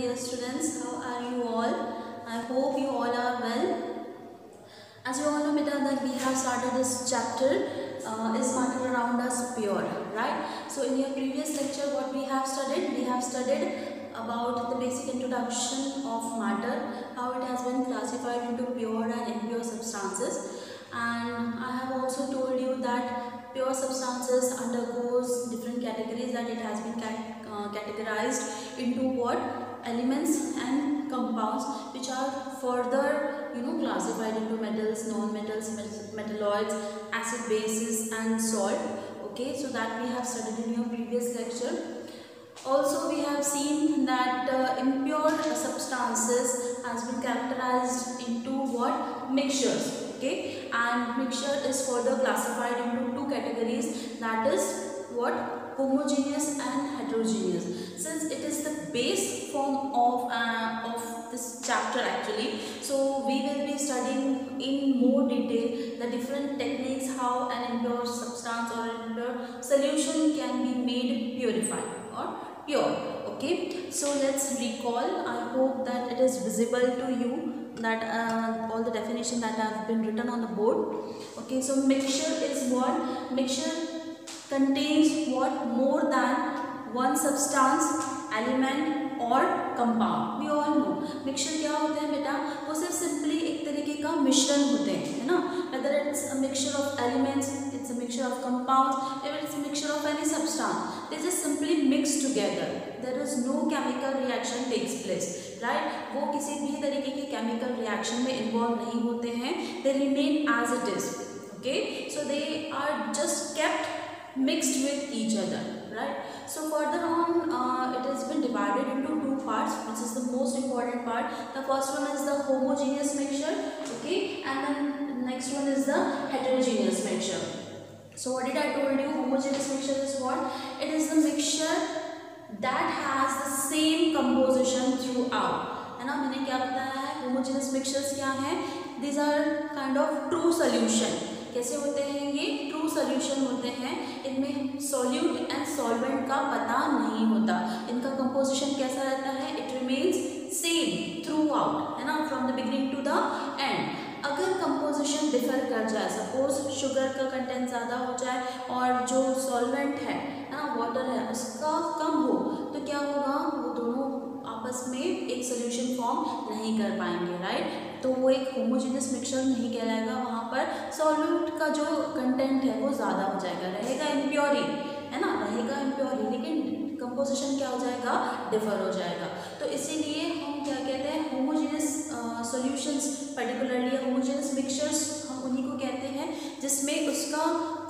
dear students. How are you all? I hope you all are well. As you all know, beta, that we have started this chapter is matter around us pure, right? So in your previous lecture, what we have studied? We have studied about the basic introduction of matter, how it has been classified into pure and impure substances, and I have also told you that pure substances undergoes different categories, that it has been categorized into what elements and compounds, which are further classified into metals, non-metals, metalloids, acid, bases and salt. Okay, so that we have studied in your previous lecture. Also we have seen that impure substances has been characterized into what? Mixtures. Okay, and mixture is further classified into two categories, that is what? Homogeneous and heterogeneous. Since it is the base form of this chapter actually, so we will be studying in more detail the different techniques how an impure substance or an impure solution can be made purified or pure. Okay, so let's recall. I hope that it is visible to you, that all the definition that have been written on the board. Okay, so mixture is what? Mixture contains what? More than one substance, element और compound. We all know mixture क्या होते हैं बेटा? वो सिर्फ simply एक तरीके का मिश्रण होते हैं, है ना? Whether it's a mixture of elements, it's a mixture of compounds, if it's a mixture of any substance, they just simply mix together. There is no chemical reaction takes place, right? वो किसी भी तरीके के chemical reaction में involve नहीं होते हैं. They remain as it is. Okay, so they are just kept mixed with each other, right? So further on, it has been divided into two parts, which is the most important part. The first one is the homogeneous mixture, okay, and then the next one is the heterogeneous mixture. So what did I told you? Homogeneous mixture is what? It is the mixture that has the same composition throughout, है ना? मैंने क्या बताया है? Homogeneous mixtures क्या हैं? These are kind of true solution. कैसे होते हैं ये? ट्रू सोल्यूशन होते हैं. इनमें सॉल्यूट एंड सॉल्वेंट का पता नहीं होता. इनका कंपोजिशन कैसा रहता है? It remains same throughout, है ना, from the beginning to the end. अगर कंपोजिशन डिफर कर जाए, सपोज शुगर का कंटेंट ज़्यादा हो जाए और जो सॉल्वेंट है ना, वाटर है, उसका कम हो, तो क्या होगा? वो दोनों आपस में एक सोल्यूशन फॉर्म नहीं कर पाएंगे, राइट? तो वो एक होमोजेनियस मिक्सचर नहीं कहलाएगा. वहाँ पर सॉल्यूट का जो कंटेंट है वो ज़्यादा हो जाएगा, रहेगा इम्प्योर ही, है ना, रहेगा इम्प्योर ही, लेकिन कंपोजिशन क्या हो जाएगा? डिफर हो जाएगा. तो इसीलिए हम क्या कहते हैं? Homogeneous solutions, particularly homogeneous mixtures, हम उन्हीं को कहते हैं जिसमें उसका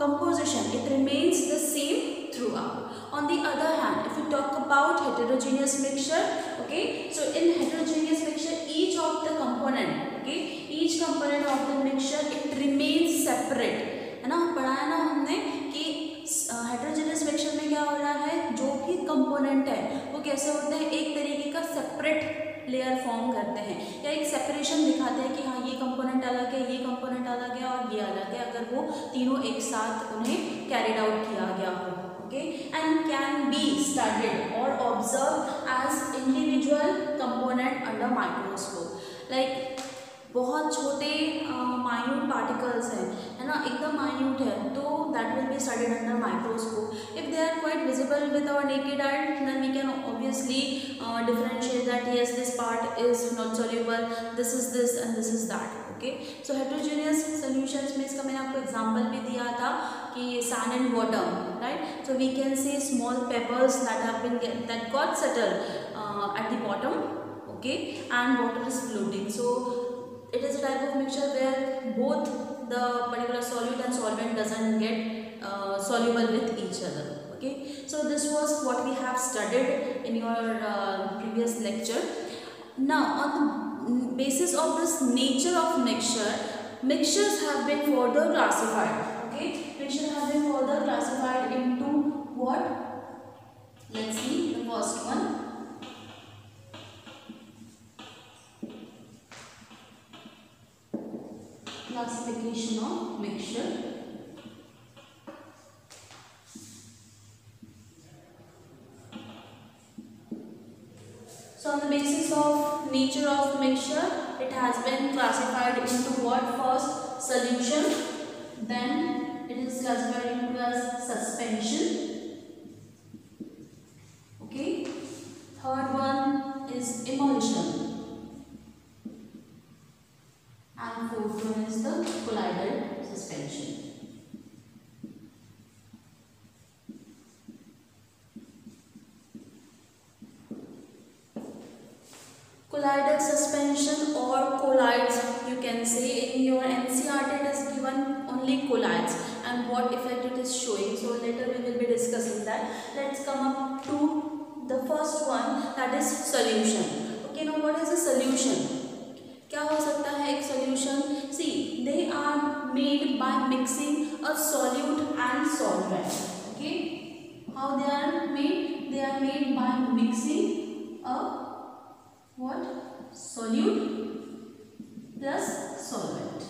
composition it remains the same throughout. On the other hand, if we talk about heterogeneous mixture, okay, so in heterogeneous mixture, each of the component, okay, each component of the mixture it remains separate, है ना? पढ़ा है ना हमने कि heterogeneous mixture में क्या हो रहा है? जो भी component है वो कैसे होते हैं? एक तरीके का separate लेयर फॉर्म करते हैं, या एक सेपरेशन दिखाते हैं कि हाँ ये कंपोनेंट अलग है, ये कंपोनेंट अलग है और ये अलग है, अगर वो तीनों एक साथ उन्हें कैरिड आउट किया गया हो. Okay, and can be studied or observed as individual component under microscope. Like बहुत छोटे माइन्यूट पार्टिकल्स हैं, है ना, एकदम माइन्यूट है, तो that will be studied under microscope. If they are quite visible with our naked eye, then we can obviously differentiate that yes this part is not soluble, this is this and this is that. Okay, so heterogeneous solutions में इसका मैंने आपको example भी दिया था कि sand and water, right? So we can say small papers that have been that got settle at the bottom, okay, and water is floating. So it is a type of mixture where both the particular solute and solvent doesn't get soluble with each other. Okay, so this was what we have studied in your previous lecture. Now on the basis of this nature of mixture, mixtures have been further classified. Okay, mixture have been further classified into what? Let's see the first one. Classification of mixture. So on the basis of nature of mixture, it has been classified into what? First, solution, then it is classified into as suspension. Okay. Third one is emulsion, and fourth one is the colloidal suspension. Colloidal suspension or colloids, you can say. In your NCERT it is given only colloids and what effect it is showing. So later we will be discussing that. Let's come up to the first one, that is solution. Okay, now what is a solution? क्या हो सकता है एक solution? See, they are made by mixing a solute and solvent. Okay, how they are made? They are made by mixing a what? Solute plus solvent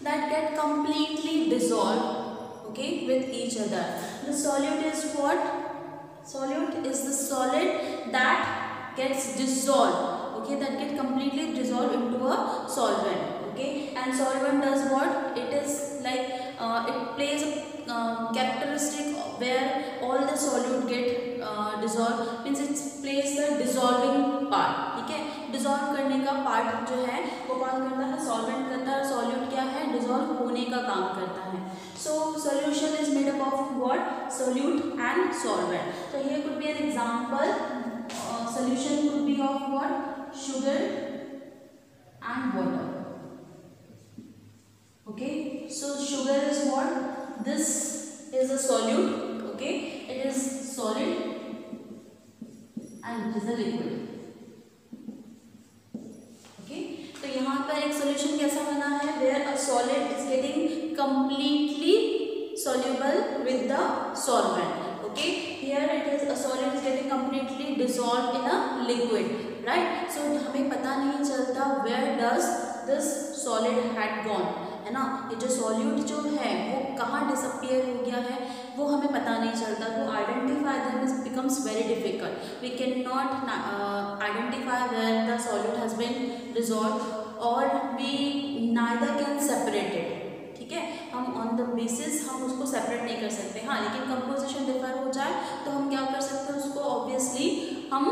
that get completely dissolved, okay, with each other. The solute is what? Solute is the solid that gets dissolved, okay, that get completely dissolved into a solvent, okay. And solvent does what? It is like it plays a characteristic where all the solute get dissolve, means it plays the dissolving part, ठीक है. Dissolve करने का part जो है वो कौन करता है? सॉल्वेंट करता है. सॉल्यूट क्या है? डिसॉल्व होने का काम करता है. So solution is made up of what? Solute and solvent. So here could be an example. Solution could be of what? Sugar and water. Okay, so sugar is what? This is a solute. Okay, it is solid and it is a liquid. Okay, तो यहाँ पर एक solution कैसा बना है? Where a solid is getting completely soluble with the solvent. Okay, here it is a solid is getting completely dissolved in a liquid, right? So हमें पता नहीं चलता where does this solid had gone, है ना. ये जो solute जो है वो कहाँ disappear हो गया है वो हमें पता नहीं चलता. तो identify them becomes very difficult. We cannot identify where the solute has been dissolved or we neither can separate it. ठीक है, हम ऑन द बेसिस हम उसको सेपरेट नहीं कर सकते. हाँ, लेकिन कंपोजिशन डिफर हो जाए तो हम क्या कर सकते हैं? उसको ऑब्वियसली हम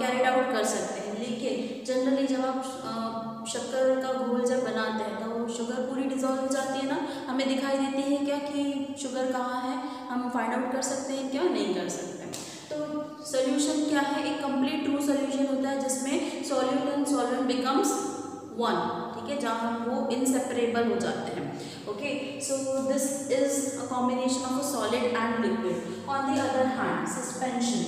कैरिड आउट कर सकते हैं. लेकिन जनरली जब आप शक्कर का घोल जब बनाते हैं तो शुगर पूरी डिजॉल्व हो जाती है ना. हमें दिखाई देती है क्या कि शुगर कहाँ है? हम फाइंड आउट कर सकते हैं क्या? नहीं कर सकते. तो सोल्यूशन क्या है? एक कंप्लीट ट्रू सोल्यूशन होता है जिसमें solute and solvent becomes one. ठीक है, जहाँ हम वो इनसेपरेबल हो जाते हैं. Okay, so this is a combination of a solid and liquid. On the other hand suspension.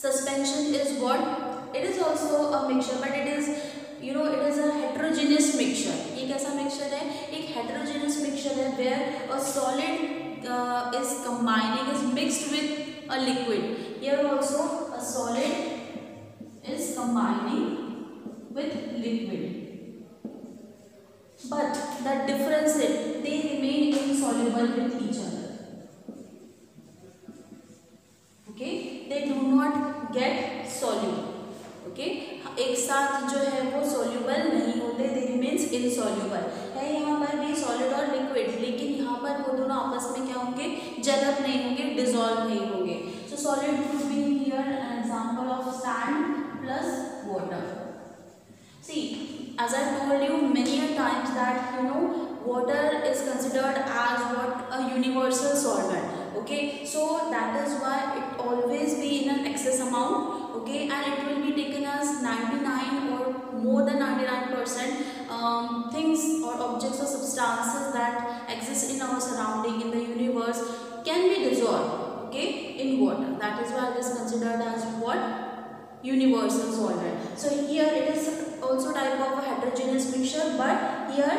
Suspension is what? It is also a mixture, but it is, you know, it is a heterogeneous mixture. ये कैसा mixture है? एक heterogeneous mixture है where a solid is combining, is mixed with a liquid. Here also a solid is combining with liquid, but the difference is they remain insoluble with each other. Okay, they do not get soluble. Okay, एक साथ जो है वो soluble नहीं होते, they remains insoluble. है यहाँ पर भी solid और liquid, लेकिन यहाँ पर वो दोनों आपस में क्या होंगे? जलप नहीं होंगे, dissolve नहीं होंगे. So solid would be here an example of sand plus water. See, as I told you many a times that water is considered as what? A universal solvent. Okay, so that is why it always be in an excess amount. Okay, and it will be taken as 99 or more than 99% things or objects or substances that exist in our surrounding in the universe can be dissolved, okay, in water. That is why it is considered as what? Universal solvent. So here it is also type of a heterogeneous mixture, but here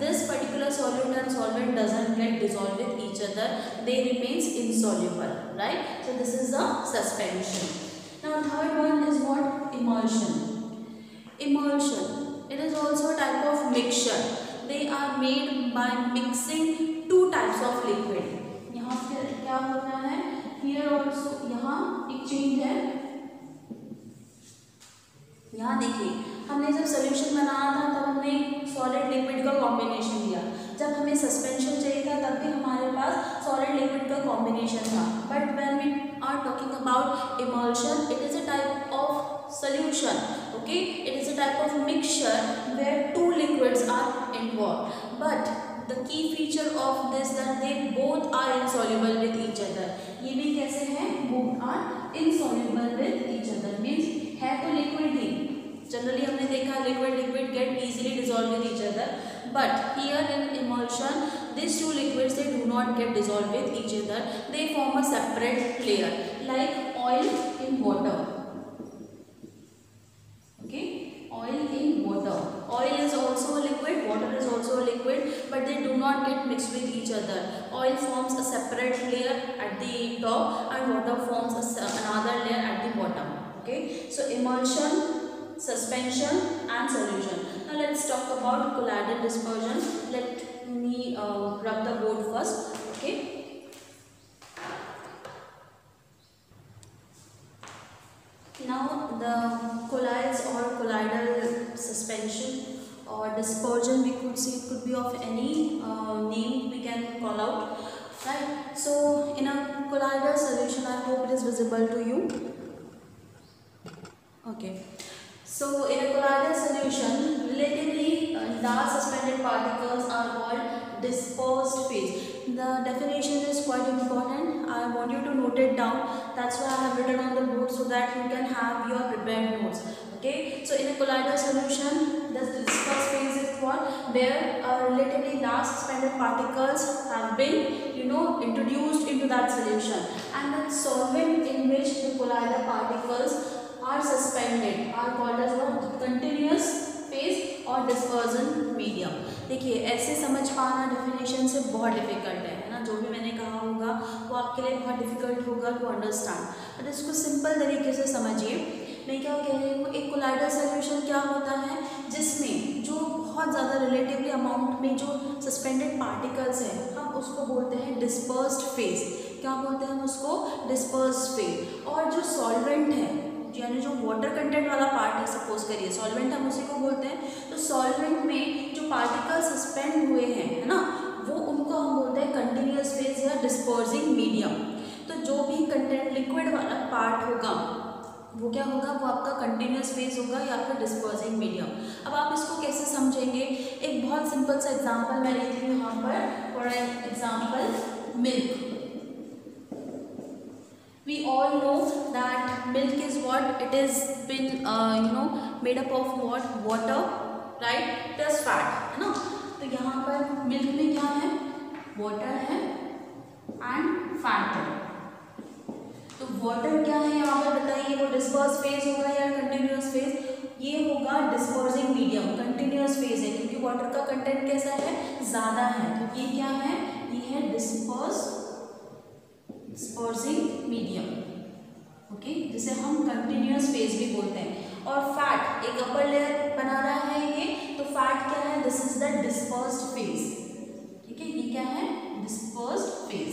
this particular solute and solvent doesn't get dissolved with each other, they remains insoluble, right? So this is the suspension. Now third one is what? Emulsion. Emulsion, it is also a type of mixture. They are made by mixing two types of liquid. यहाँ पे क्या होता है? Here also, यहाँ यहाँ देखिए, हमने जब सोल्यूशन बनाया था तब हमने सॉलिड लिक्विड का कॉम्बिनेशन लिया, जब हमें सस्पेंशन चाहिए था तब भी हमारे पास सॉलिड लिक्विड का कॉम्बिनेशन था। But when we are talking about emulsion, it is a type of solution, okay, it is a type of mixture where two liquids are involved, but the key feature of this that they both are insoluble with each other। ये भी कैसे हैं, both are insoluble with each other, means है तो liquid ही, generally हमने देखा liquid get easily dissolved with each other, but here in emulsion these two liquids they do not get dissolved with each other, they form a separate layer like oil in water, okay, oil in water, oil is also a liquid, water is also a liquid, but they do not get mixed with each other, oil forms a separate layer at the top and water forms another layer at the bottom, okay, so emulsion, suspension and solution. Now let's talk about colloidal dispersion. Let me rub the board first, okay. Now the colloids or colloidal suspension or dispersion, we could say it could be of any name we can call out, right. So in a colloidal solution, I hope it is visible to you, okay. So in a colloidal solution, relatively large suspended particles are called dispersed phase. The definition is quite important. I want you to note it down. That's why I have written on the board so that you can have your prepared notes. Okay. So in a colloidal solution, the dispersed phase is what? Where relatively large suspended particles have been, introduced into that solution, and the solvent in which the colloidal particles are suspended are called as what? Continuous phase और dispersion medium। देखिए ऐसे समझ पाना definition से बहुत difficult है ना, जो भी मैंने कहा होगा वो आपके लिए बहुत डिफिकल्ट होगा टू अंडरस्टैंड, बट इसको सिंपल तरीके से समझिए। मैं क्या कह रही हूँ, एक कोलाइडल सॉल्यूशन क्या होता है जिसमें जो बहुत ज़्यादा रिलेटिवली अमाउंट में जो सस्पेंडेड पार्टिकल्स हैं हम उसको बोलते हैं डिस्पर्स्ड फेज। क्या बोलते हैं हम उसको? Dispersed phase. और जो सॉल्वेंट है यानी जो वाटर कंटेंट वाला पार्ट है, सपोज करिए सॉल्वेंट हम उसी को बोलते हैं, तो सॉल्वेंट में जो पार्टिकल सस्पेंड हुए हैं है ना, वो उनको हम बोलते हैं कंटिन्यूअस फेज या डिस्पर्सिंग मीडियम। तो जो भी कंटेंट लिक्विड वाला पार्ट होगा वो क्या होगा, वो आपका कंटिन्यूअस फेज होगा या फिर डिस्पर्सिंग मीडियम। अब आप इसको कैसे समझेंगे, एक बहुत सिंपल सा एग्जांपल मैं लेती हूँ यहाँ पर। For example milk, we all know that milk is what it is been made up of what? Water, right, plus fat, है ना। तो यहाँ पर मिल्क में क्या है? वाटर है एंड फैट है। तो वाटर क्या है यहाँ पर बताइए, वो डिस्पर्स फेज होगा या कंटिन्यूअस फेज? ये होगा डिस्पर्सिंग मीडियम, कंटिन्यूअस फेज है क्योंकि वाटर का कंटेंट कैसा है? ज़्यादा है। तो ये क्या है? ये है डिस्पर्सिंग मीडियम, ओके, जिसे हम कंटिन्यूअस फेज भी बोलते हैं। और फैट एक अपर लेयर बना रहा है ये, तो फैट क्या है? This is the dispersed phase, ठीक है, ये क्या है? Dispersed phase.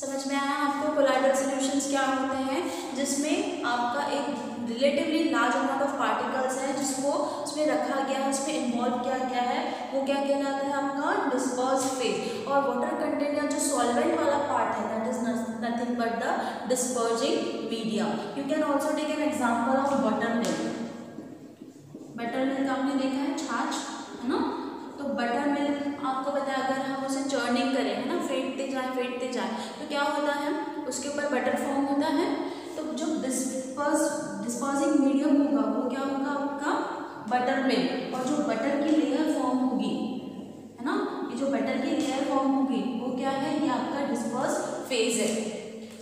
समझ में आया आपको? कोलाइडल सॉल्यूशंस क्या होते हैं जिसमें आपका एक relatively large amount of particles है जिसको उसमें रखा गया है, उसमें इन्वॉल्व किया गया है, वो क्या कहलाता है? आपका डिस्पर्स्ड फेज। और वाटर कंटेंट या जो सॉल्वेंट वाला पार्ट है that is nothing but the dispersing media. You can also take an example of buttermilk. Buttermilk आपने देखा है, छाछ है ना। तो बटर मिल्क आपको पता है अगर हम उसे चर्निंग करें है ना, फेंटते जाए तो क्या होता है? उसके ऊपर बटर फॉर्म होता है। तो जो डिस्पर्सिंग मीडियम होगा वो क्या होगा? आपका बटर मिल्क। और जो बटर की लेयर फॉर्म होगी है ना, ये जो बटर की लेयर फॉर्म होगी वो क्या है? ये आपका डिस्पर्स फेज है,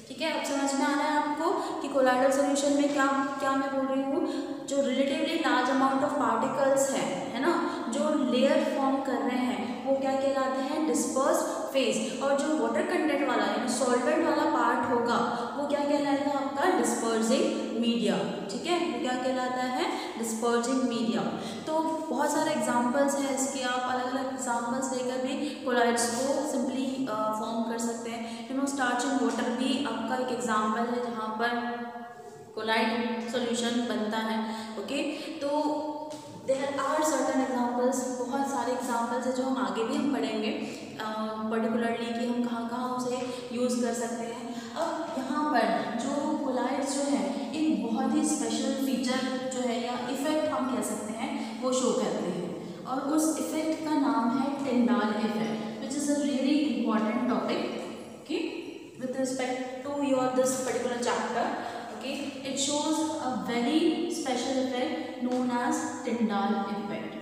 ठीक है। अब समझ में आ रहा है आपको कि कोलाइडल सॉल्यूशन में क्या मैं बोल रही हूँ? जो relatively large amount of particles है ना, जो लेयर फॉर्म कर रहे हैं वो क्या कहलाते हैं? Disperse phase. और जो वाटर कंटेंट वाला है सॉल्वेंट वाला पार्ट होगा वो क्या कहलाता है? आपका डिस्पर्सिंग मीडिया, ठीक है, वो क्या कहलाता है? Dispersing media. तो बहुत सारे एग्जांपल्स हैं इसके, आप अलग अलग एग्जांपल्स लेकर भी कोलाइड्स को सिंपली फॉर्म कर सकते हैं। स्टार्च इन वाटर भी आपका एक एग्जाम्पल है जहाँ पर कोलाइड सॉल्यूशन बनता है। ओके, तो देयर आर सर्टन एग्जांपल्स, बहुत सारे एग्जांपल्स हैं जो हम आगे भी हम पढ़ेंगे पर्टिकुलरली कि हम कहाँ कहाँ उसे यूज़ कर सकते हैं। अब यहाँ पर जो कोलाइड्स जो है एक बहुत ही स्पेशल फीचर जो है या इफेक्ट हम कह सकते हैं वो शो करते हैं, और उस इफेक्ट का नाम है Tyndall effect, which is a really important topic okay with respect to your this particular chapter. Okay, it shows a very special effect known as Tyndall effect.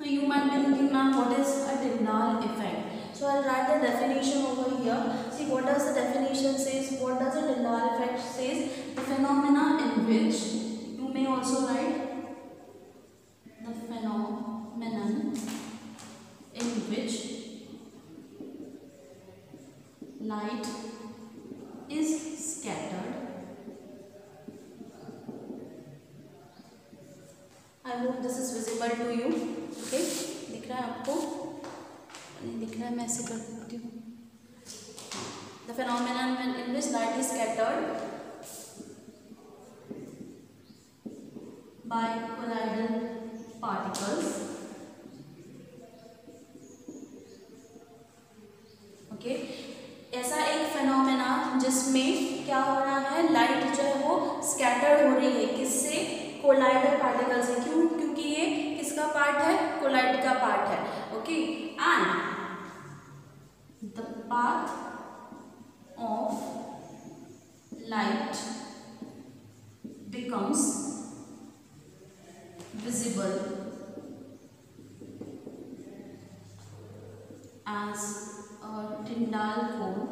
Now you might be thinking, ma'am, what is a Tyndall effect? So I'll write the definition over here. See, what does the definition says? What does a Tyndall effect says? The phenomena in which, you may also write the phenomenon in which light is scattered. I hope this is visible to you. Okay, दिख रहा है आपको? नहीं दिख रहा है, मैं ऐसे कर देती हूँ. The phenomenon in which light is scattered by colloidal particles. Okay. ऐसा एक फेनोमेना जिसमें क्या हो रहा है, लाइट जो है वो स्कैटर्ड हो रही है, किससे? कोलाइडल पार्टिकल से. क्यों? क्योंकि ये किसका पार्ट है? कोलाइड का पार्ट है. Okay, and the path of light becomes visible as Tyndall cone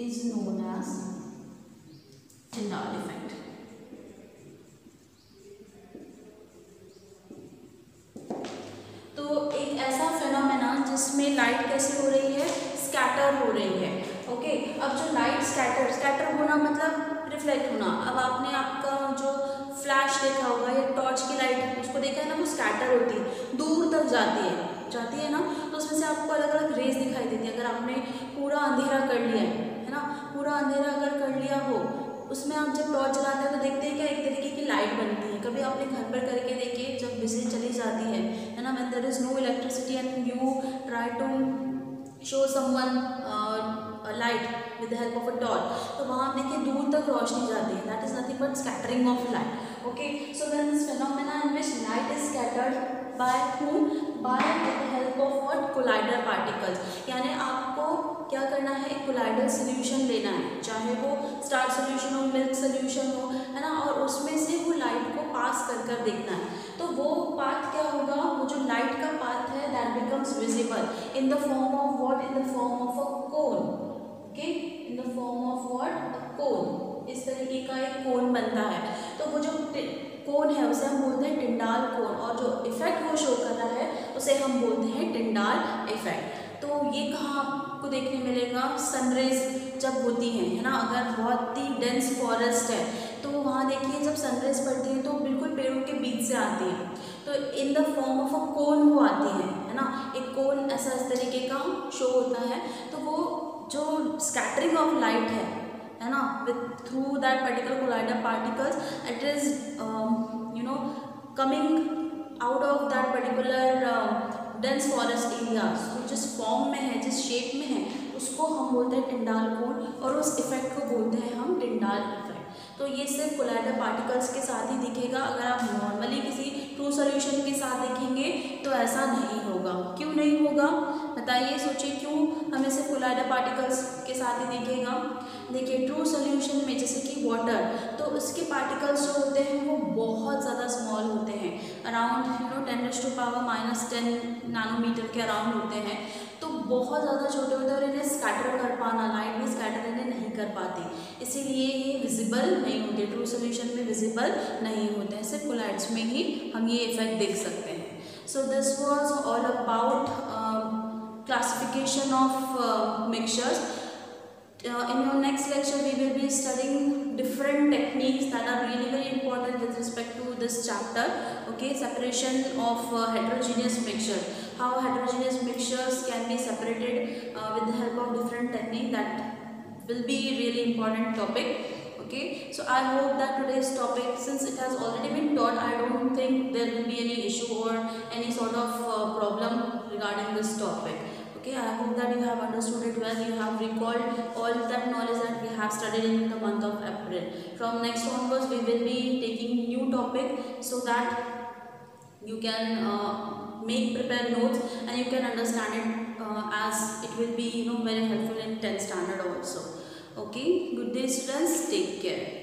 is known as Tyndall effect. तो एक ऐसा फेनोमेना जिसमें लाइट कैसे हो रही है? स्कैटर हो रही है. ओके, अब जो लाइट स्कैटर होना मतलब रिफ्लेक्ट होना. अब आपने आपका जो फ्लैश देखा होगा या टॉर्च की लाइट उसको देखा है ना, वो स्कैटर होती है, दूर तक जाती है ना, तो उसमें से आपको अलग अलग रेज दिखाई देती है. अगर आपने पूरा अंधेरा कर लिया है ना, पूरा अंधेरा अगर कर लिया हो, उसमें आप जब टॉर्च जलाते हैं तो देखते हैं क्या एक तरीके की लाइट बनती है. कभी आपने घर पर करके देखिए, जब बिजली चली जाती है ना, when there is no electricity and you try to show someone light with the help of a torch, तो वहाँ देखिए दूर तक रोशनी जाती है. That is nothing but scattering of light. Okay, so then this phenomena in which light is scattered by whom? By the help of what? Colloidal particles. यानी आपको क्या करना है? एक कोलाइडल सोल्यूशन लेना है, चाहे वो स्टार सोल्यूशन हो, मिल्क सोल्यूशन हो, है ना, और उसमें से वो लाइट को पास कर कर देखना है. तो वो पाथ क्या होगा? वो जो लाइट का पाथ है that becomes visible in the form of what? In the form of a cone. Okay, in the form of what? A cone. इस तरीके का एक कोन बनता है. तो वो जो कोन है उसे हम बोलते हैं टिंडाल कोन, और जो इफेक्ट वो शो कर रहा है उसे हम बोलते हैं टिंडाल इफेक्ट. तो ये कहाँ आपको देखने मिलेगा? सनरेज जब होती हैं, है ना, अगर बहुत ही डेंस फॉरेस्ट है तो वहाँ देखिए जब सनरेज पड़ती है तो बिल्कुल पेड़ों के बीच से आती है, तो in the form of a cone वो आती है ना. एक कोन ऐसा इस तरीके का शो होता है. तो वो जो स्कैटरिंग ऑफ लाइट है ना, with through that particular collider particles, it is coming out of that particular dense forest areas. तो जिस फॉर्म में है, जिस शेप में है, उसको हम बोलते हैं टिंडाल कोन, और उस इफेक्ट को बोलते हैं हम टिंडाल इफेक्ट. तो ये सिर्फ कोलाइडर पार्टिकल्स के साथ ही दिखेगा. अगर आप नॉर्मली किसी ट्रू सॉल्यूशन के साथ देखेंगे तो ऐसा नहीं होगा. क्यों नहीं होगा बताइए, सोचिए क्यों हमें सिर्फ कोलाइडर पार्टिकल्स के साथ ही दिखेगा. देखिए ट्रू सॉल्यूशन में जैसे कि वाटर, तो उसके पार्टिकल्स जो होते हैं वो बहुत ज़्यादा स्मॉल होते हैं, अराउंड 10⁻⁻10 नैनोमीटर के अराउंड होते हैं. तो बहुत ज़्यादा छोटे होते हैं और इन्हें स्कैटर कर पाना, लाइट में स्कैटर इन्हें नहीं कर पाती, इसीलिए ये विजिबल नहीं होते, ट्रू सोल्यूशन में विजिबल नहीं होते हैं. सिर्फ कोलाइड्स में ही हम ये इफेक्ट देख सकते हैं. So this was all about classification of mixtures. In your next lecture we will be studying different techniques that are really very important with respect respect to this chapter. Okay, separation of heterogeneous mixture. How heterogeneous mixtures can be separated with the help of different technique. That will be really important topic. Okay, so I hope that today's topic, since it has already been taught, I don't think there will be any issue or any sort of problem regarding this topic. Okay, I hope that you have understood it well, you have recalled all that knowledge that we have studied in the month of April. From next onwards, we will be taking new topic so that you can prepare notes and you can understand it as it will be very helpful in 10th standard also. Okay, good day students, take care.